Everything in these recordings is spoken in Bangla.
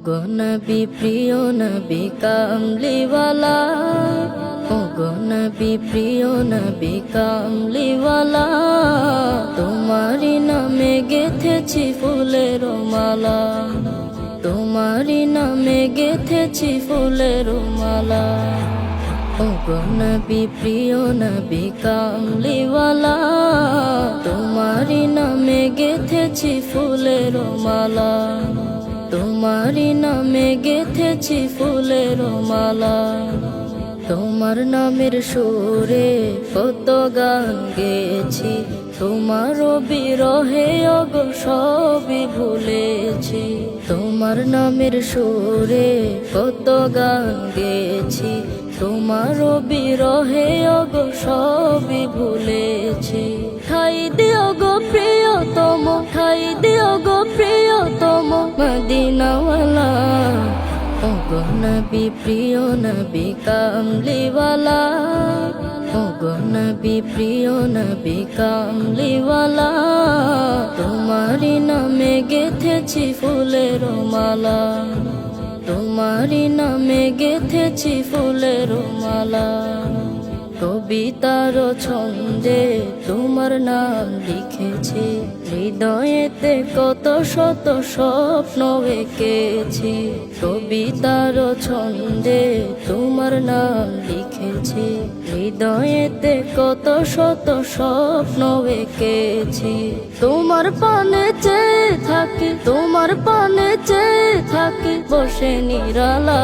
ওগো নবী প্রিয় নবী কামলিওয়ালা, ওগো নবী প্রিয় নবী কামলিওয়ালা, তোমারি নামে গেথেছি ফুলের মালা, তোমারি নামে গেথেছি ফুলের মালা। ওগো নবী প্রিয় নবী কামলিওয়ালা, তোমারি নামে গেথেছি ফুলের মালা, তোমারি নামে গেথেছি ফুলের মালা। তোমার নামের সুরে কত গান গেয়েছি, তোমার বিরহে ওগো সবই ভুলেছি। তোমার নামের সুরে কত গান গেয়েছি, তোমার বিরহে ওগো সবই ভুলেছি। ঠাই দিও গো প্রিয়তম, ঠাই দিও গো প্রিয়তম মদিনাওয়ালা, ওগো নবী প্রিয় নবী কামলিওয়ালা, ওগো নবী প্রিয় নবী কামলিওয়ালা, তোমারি নামে গেথেছি ফুলের মালা, তোমারি নামে গেথেছি ফুলের মালা। কবিতার ছন্দে তোমার নাম লিখেছি, হৃদয়েতে কত শত স্বপ্ন এঁকেছি। কবিতার ছন্দে তোমার নাম লিখেছি, হৃদয়েতে কত শত স্বপ্ন এঁকেছি। তোমার পানে চেয়ে থাকি, তোমার পানে চেয়ে থাকি বসে নিরালা,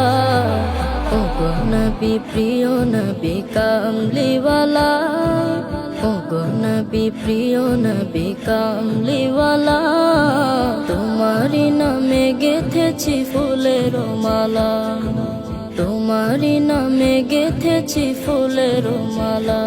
ওগো নবী প্রিয় নবী কামলিওয়ালা, ওগো নবী প্রিয় নবী কামলিওয়ালা, তোমারি নামে গেথেছি ফুলের মালা, তোমারি নামে গেথেছি ফুলের মালা।